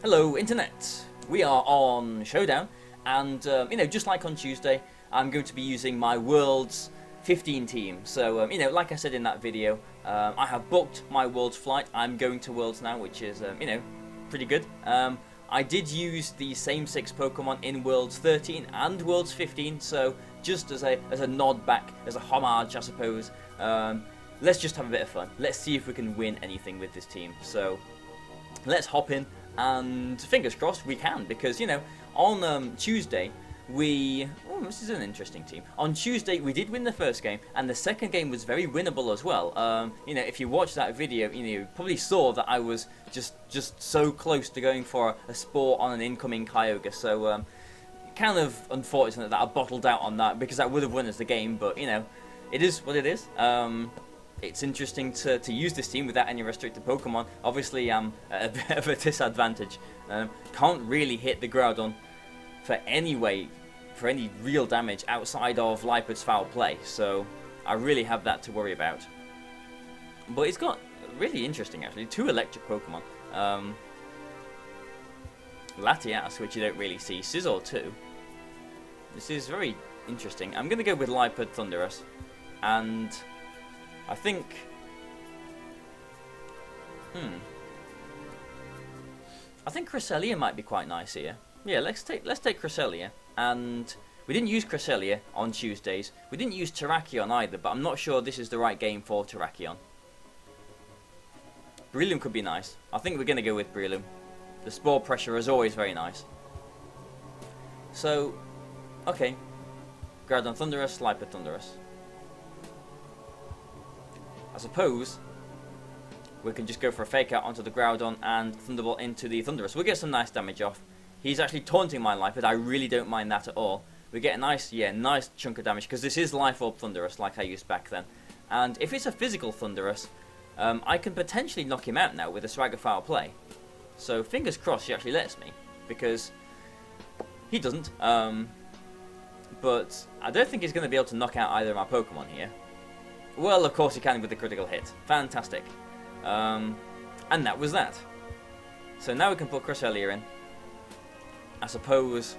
Hello Internet! We are on Showdown and just like on Tuesday I'm going to be using my Worlds 15 team. So like I said in that video, I have booked my Worlds flight. I'm going to Worlds now, which is pretty good. I did use the same 6 Pokemon in Worlds 13 and Worlds 15, so just as a nod back, as a homage I suppose, let's just have a bit of fun. Let's see if we can win anything with this team. So let's hop in. And fingers crossed we can, because on Tuesday this is an interesting team. On Tuesday we did win the first game, and the second game was very winnable as well. If you watched that video, you probably saw that I was just so close to going for a Spore on an incoming Kyogre. So kind of unfortunate that I bottled out on that, because that would have won us the game. But it is what it is. It's interesting to use this team without any restricted Pokemon. Obviously, I'm at a bit of a disadvantage. Can't really hit the Groudon for any real damage outside of Lipard's foul play. So I really have that to worry about. But it's got really interesting, actually, 2 electric Pokemon. Latias, which you don't really see. Scizor too. This is very interesting. I'm going to go with Lipard Thundurus. And I think, I think Cresselia might be quite nice here. Yeah, let's take Cresselia. And we didn't use Cresselia on Tuesdays. We didn't use Terrakion either, but I'm not sure this is the right game for Terrakion. Breloom could be nice. I think we're going to go with Breloom. The Spore pressure is always very nice. So, okay. Groudon Thundurus, Lipard Thundurus. I suppose we can just go for a fake out onto the Groudon and Thunderbolt into the Thundurus. We'll get some nice damage off. He's actually taunting my Lipard. I really don't mind that at all. We get a nice chunk of damage, because this is Life Orb Thundurus like I used back then. And if it's a physical Thundurus, I can potentially knock him out now with a Swagger Foul Play. So fingers crossed he actually lets me, because he doesn't. But I don't think he's going to be able to knock out either of my Pokemon here. Well, of course he can with the critical hit. Fantastic. And that was that. So now we can put Cresselia in. I suppose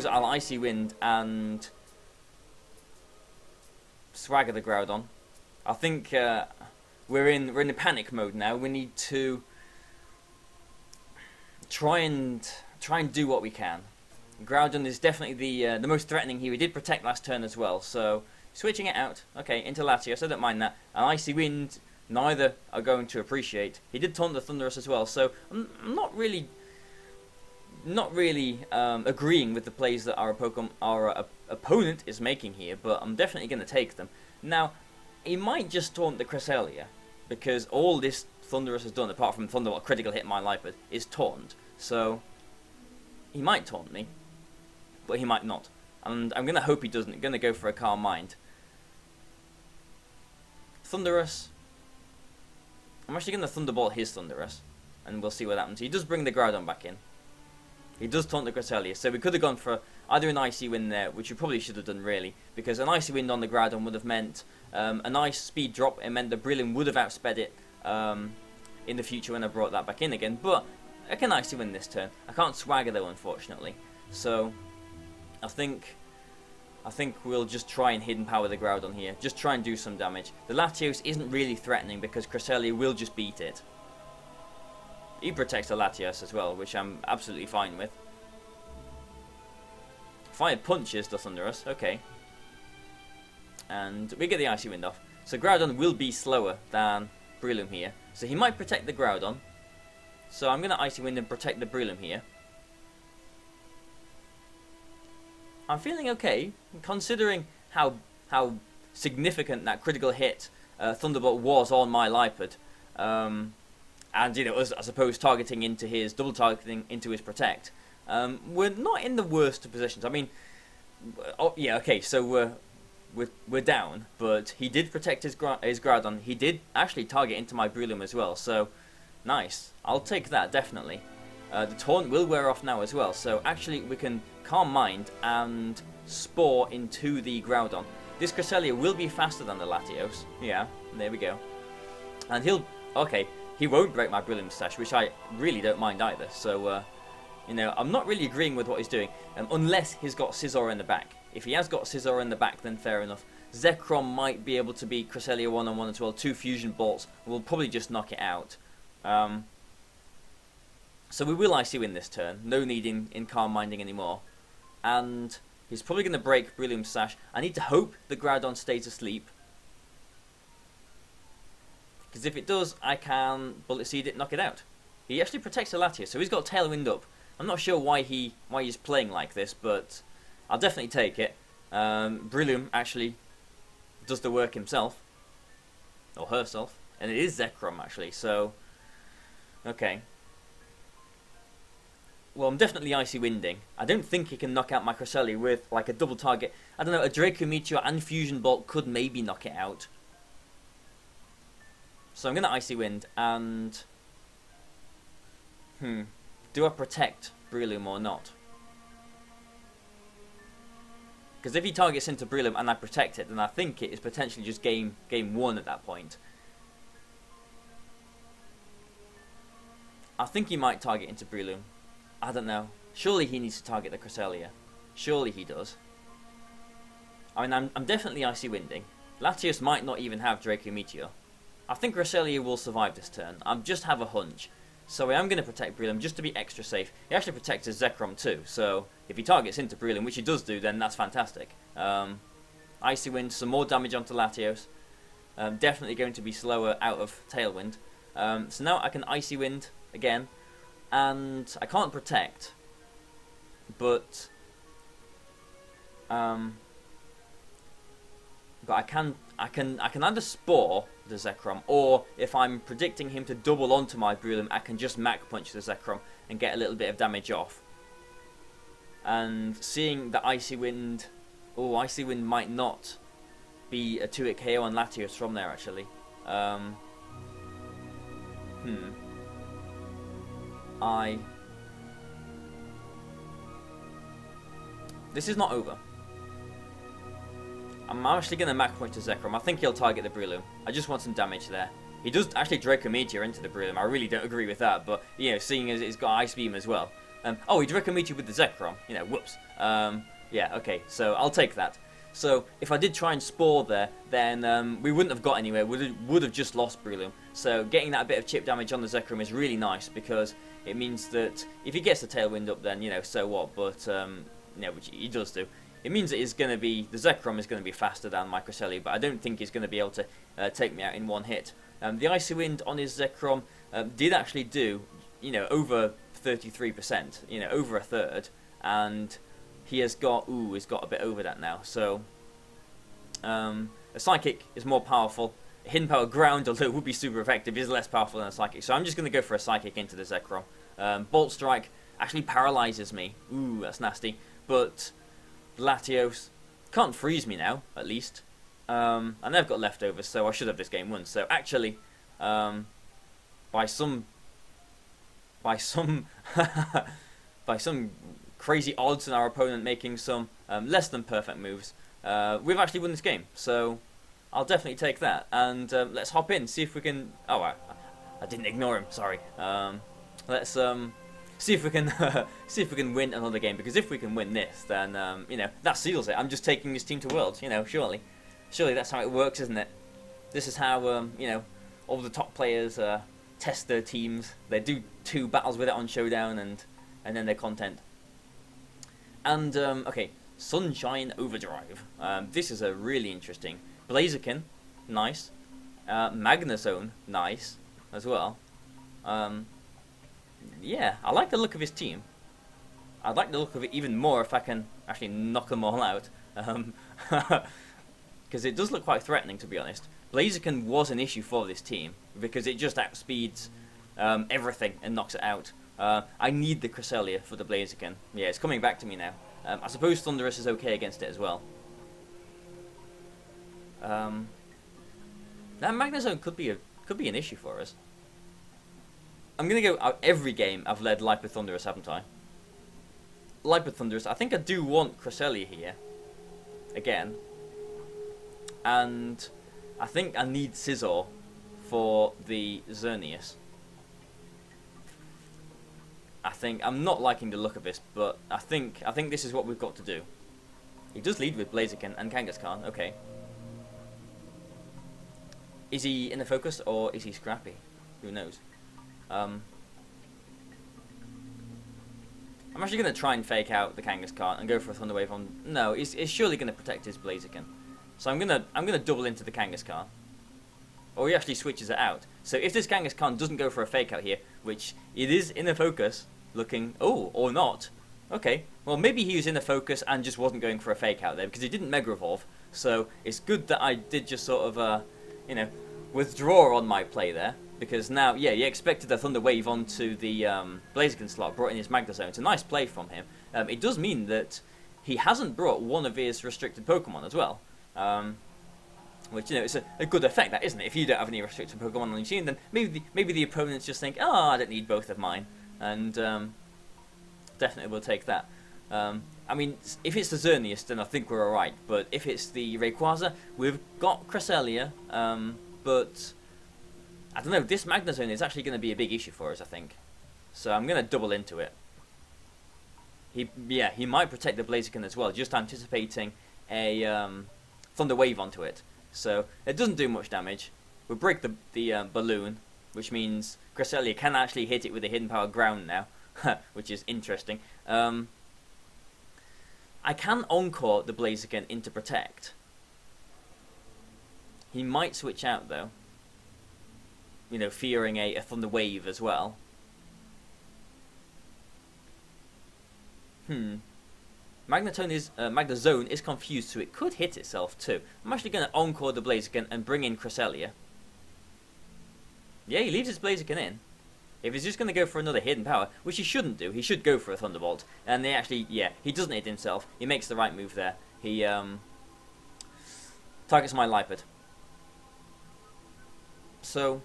I'll Icy Wind and Swagger the Groudon. I think we're in the panic mode now. We need to try and do what we can. Groudon is definitely the most threatening here. We did protect last turn as well, so switching it out. Okay, into Latios, I don't mind that. And Icy Wind, neither are going to appreciate. He did taunt the Thundurus as well, so I'm not really agreeing with the plays that our opponent is making here, but I'm definitely going to take them. Now, he might just taunt the Cresselia, because all this Thundurus has done, apart from Thunderbolt critical hit my Lipard, is taunt. So he might taunt me, but he might not. And I'm going to hope he doesn't. I'm going to go for a Calm Mind. Thundurus. I'm actually going to Thunderbolt his Thundurus, and we'll see what happens. He does bring the Groudon back in. He does taunt the Cresselia, so we could have gone for either an Icy Wind there, which we probably should have done really, because an Icy Wind on the Groudon would have meant a nice speed drop. It meant that Breloom would have outsped it in the future when I brought that back in again, but I can Icy Wind this turn. I can't Swagger though, unfortunately. So I think we'll just try and Hidden Power the Groudon here. Just try and do some damage. The Latios isn't really threatening, because Cresselia will just beat it. He protects the Latios as well, which I'm absolutely fine with. Fire punches the Thundurus, okay. And we get the Icy Wind off. So Groudon will be slower than Breloom here. So he might protect the Groudon. So I'm going to Icy Wind and protect the Breloom here. I'm feeling okay, considering how significant that critical hit Thunderbolt was on my Lipard. And I suppose targeting into his, double targeting into his Protect. We're not in the worst of positions. I mean, yeah, okay, so we're down, but he did protect his Groudon. He did actually target into my Breloom as well, so nice. I'll take that, definitely. The taunt will wear off now as well, so actually we can Calm Mind and Spore into the Groudon. This Cresselia will be faster than the Latios. Yeah, there we go. And he'll... Okay, he won't break my Brilliant Moustache, which I really don't mind either. So, you know, I'm not really agreeing with what he's doing, unless he's got Scizor in the back. If he has got Scizor in the back, then fair enough. Zekrom might be able to beat Cresselia one-on-one as well. 2 fusion bolts will probably just knock it out. So we will Icy Wind this turn. No need in Calm Minding anymore. And he's probably going to break Brilliant Moustache. I need to hope the Groudon stays asleep. Because if it does, I can Bullet Seed it, knock it out. He actually protects the Latias, so he's got Tailwind up. I'm not sure why he's playing like this, but I'll definitely take it. Brillium actually does the work himself. Or herself. And it is Zekrom, actually, so... Okay. Well, I'm definitely Icy Winding. I don't think he can knock out my Cresselia with, like, a double target. I don't know, a Draco Meteor and Fusion Bolt could maybe knock it out. So I'm going to Icy Wind, and... Do I protect Breloom or not? Because if he targets into Breloom and I protect it, then I think it is potentially just game 1 at that point. I think he might target into Breloom. I don't know. Surely he needs to target the Cresselia. Surely he does. I mean, I'm definitely Icy Winding. Latios might not even have Draco Meteor. I think Cresselia will survive this turn. I just have a hunch. So I am going to protect Breloom just to be extra safe. He actually protects his Zekrom too. So if he targets into Breloom, which he does do, then that's fantastic. Icy Wind, some more damage onto Latios. Definitely going to be slower out of Tailwind. So now I can Icy Wind again. And I can't protect, but I can either Spore the Zekrom, or if I'm predicting him to double onto my Breloom, I can just Mach Punch the Zekrom and get a little bit of damage off. And seeing that Icy Wind, Icy Wind might not be a 2-hit KO on Latios from there actually. This is not over. I'm actually going to Mach Punch to Zekrom. I think he'll target the Breloom. I just want some damage there. He does actually Draco Meteor into the Breloom. I really don't agree with that, but, you know, seeing as it's got Ice Beam as well. He Draco Meteor with the Zekrom. You know, whoops. Yeah, okay, so I'll take that. So, if I did try and Spore there, then we wouldn't have got anywhere. Would have just lost Breloom. So, getting that bit of chip damage on the Zekrom is really nice, because it means that if he gets the Tailwind up, then, you know, so what? But, you know, which he does do. It means that the Zekrom is going to be faster than my Cresselia, but I don't think he's going to be able to take me out in one hit. The Icy Wind on his Zekrom did actually do, you know, over 33%, you know, over a third, and he has got, he's got a bit over that now. So, a Psychic is more powerful. A Hidden Power Ground, although it would be super effective, is less powerful than a Psychic. So I'm just going to go for a Psychic into the Zekrom. Bolt Strike actually paralyzes me. That's nasty. But Latios can't freeze me now, at least. And I've got leftovers, so I should have this game won. So actually, by some crazy odds and our opponent making some less than perfect moves, we've actually won this game. So I'll definitely take that. And let's hop in, see if we can... I didn't ignore him, sorry. Let's see if we can win another game, because if we can win this, then you know, that seals it. I'm just taking this team to Worlds, you know, surely that's how it works, isn't it? This is how you know, all the top players test their teams. They do 2 battles with it on Showdown, and then they're content. And okay, Sunshine Overdrive. This is a really interesting Blaziken, nice. Magnezone, nice as well. Yeah, I like the look of his team. I'd like the look of it even more if I can actually knock them all out. Because it does look quite threatening, to be honest. Blaziken was an issue for this team, because it just outspeeds everything and knocks it out. I need the Cresselia for the Blaziken. Yeah, it's coming back to me now. I suppose Thundurus is okay against it as well. That Magnezone could be an issue for us. I'm going to go out every game I've led Light with Thundurus, haven't I? Light with Thundurus. I think I do want Cresselia here. Again. And I think I need Scizor for the Xerneas. I'm not liking the look of this, but I think this is what we've got to do. He does lead with Blaziken and Kangaskhan. Okay. Is he in the focus or is he scrappy? Who knows? I'm actually going to try and fake out the Kangaskhan and go for a Thunder Wave on. No, he's surely going to protect his Blaziken. So I'm gonna double into the Kangaskhan. Or he actually switches it out. So if this Kangaskhan doesn't go for a fake out here, which it is in the focus, looking, oh, or not. Okay, well maybe he was in the focus and just wasn't going for a fake out there because he didn't Mega Evolve. So it's good that I did just sort of, you know, withdraw on my play there. Because now, yeah, he expected a Thunder Wave onto the Blaziken slot, brought in his Magnezone. It's a nice play from him. It does mean that he hasn't brought one of his restricted Pokemon as well. Which, you know, it's a good effect, that, isn't it? If you don't have any restricted Pokemon on your team, then maybe the opponents just think, oh, I don't need both of mine. And definitely will take that. I mean, if it's the Xerneas, then I think we're alright. But if it's the Rayquaza, we've got Cresselia. But I don't know, this Magnezone is actually going to be a big issue for us, I think. So I'm going to double into it. He might protect the Blaziken as well, just anticipating a Thunder Wave onto it. So it doesn't do much damage. We'll break the balloon, which means Cresselia can actually hit it with a Hidden Power Ground now, which is interesting. I can Encore the Blaziken into Protect. He might switch out though. You know, fearing a Thunder Wave as well. Magnezone is confused, so it could hit itself too. I'm actually going to Encore the Blaziken and bring in Cresselia. Yeah, he leaves his Blaziken in. If he's just going to go for another Hidden Power, which he shouldn't do, he should go for a Thunderbolt. And they actually, yeah, he doesn't hit himself. He makes the right move there. He targets my Lipard. So,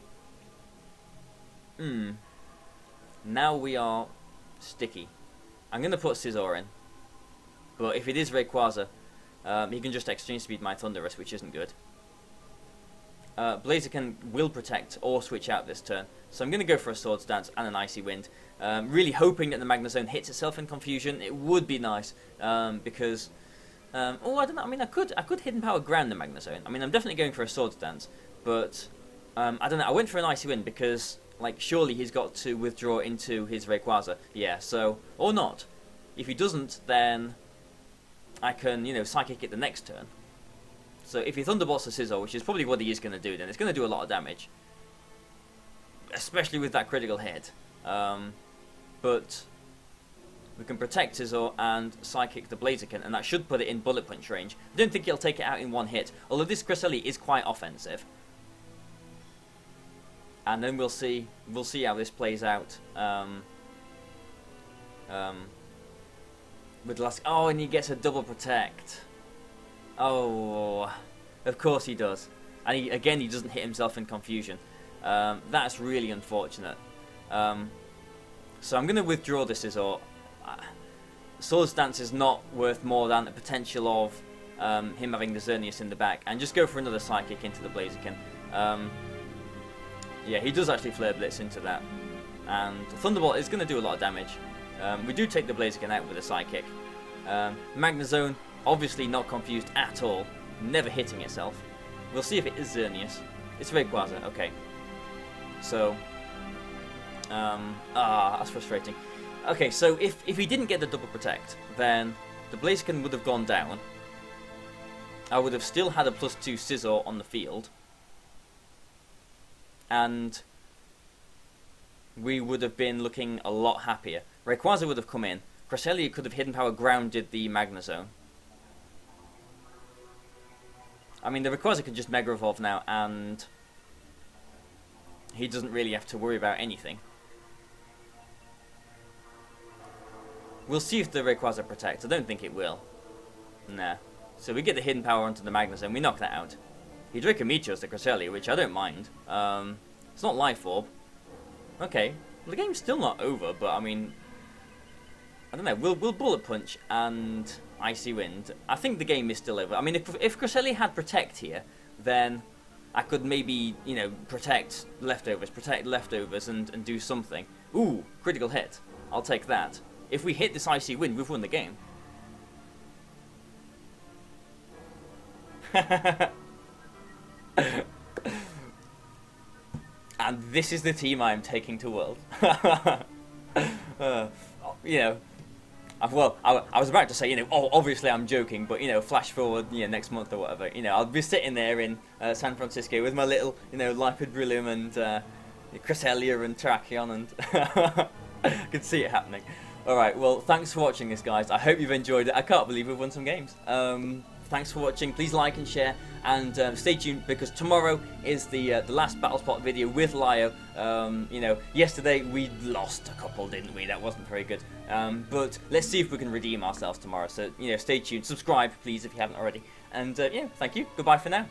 now we are sticky. I'm going to put Scizor in. But if it is Rayquaza, he can just Extreme Speed my Thundurus, which isn't good. Blaziken will protect or switch out this turn. So I'm going to go for a Swords Dance and an Icy Wind. Really hoping that the Magnezone hits itself in Confusion. It would be nice, because... oh, I don't know. I mean, I could Hidden Power Ground the Magnezone. I mean, I'm definitely going for a Swords Dance. But, I don't know. I went for an Icy Wind because, like, surely he's got to withdraw into his Rayquaza. Yeah, so... Or not. If he doesn't, then... I can, you know, Psychic it the next turn. So if he Thunderbolts the Scizor, which is probably what he is going to do, then it's going to do a lot of damage. Especially with that critical hit. But we can protect Scizor and Psychic the Blaziken, and that should put it in Bullet Punch range. I don't think he'll take it out in one hit, although this Cresselia is quite offensive. And then we'll see how this plays out. With last, oh, and he gets a double protect. Oh, of course he does. And he doesn't hit himself in Confusion. That's really unfortunate. So I'm going to withdraw this Scizor. Swords Dance is not worth more than the potential of him having the Xerneas in the back, and just go for another Psychic into the Blaziken. Yeah, he does actually Flare Blitz into that, and Thunderbolt is going to do a lot of damage. We do take the Blaziken out with a Psychic. Magnezone, obviously not confused at all, never hitting itself. We'll see if it is Xerneas. It's Rayquaza, okay. So, that's frustrating. Okay, so if he didn't get the double protect, then the Blaziken would have gone down. I would have still had a +2 Scizor on the field. And we would have been looking a lot happier. Rayquaza would have come in. Cresselia could have Hidden Power grounded the Magnezone. I mean, the Rayquaza could just Mega Evolve now, and he doesn't really have to worry about anything. We'll see if the Rayquaza protects. I don't think it will. Nah. So we get the Hidden Power onto the Magnezone. We knock that out. He Draco Meteors the Cresselia, which I don't mind. It's not Life Orb. Okay. Well, the game's still not over, but I mean... I don't know. We'll Bullet Punch and Icy Wind. I think the game is still over. I mean, if Cresselia had Protect here, then I could maybe, you know, protect leftovers, and do something. Ooh, critical hit. I'll take that. If we hit this icy wind, we've won the game. And this is the team I'm taking to World. You know, I was about to say, you know, oh, obviously I'm joking, but, you know, flash forward, you know, next month or whatever, you know, I'll be sitting there in San Francisco with my little, you know, Lipid Brillium and Cresselia and Terrakion, and I could see it happening. Alright, well, thanks for watching this, guys. I hope you've enjoyed it. I can't believe we've won some games. Thanks for watching. Please like and share, and stay tuned, because tomorrow is the last Battle Spot video with Lio. You know, yesterday we lost a couple, didn't we? That wasn't very good. But let's see if we can redeem ourselves tomorrow. So, you know, stay tuned. Subscribe, please, if you haven't already. And, yeah, thank you. Goodbye for now.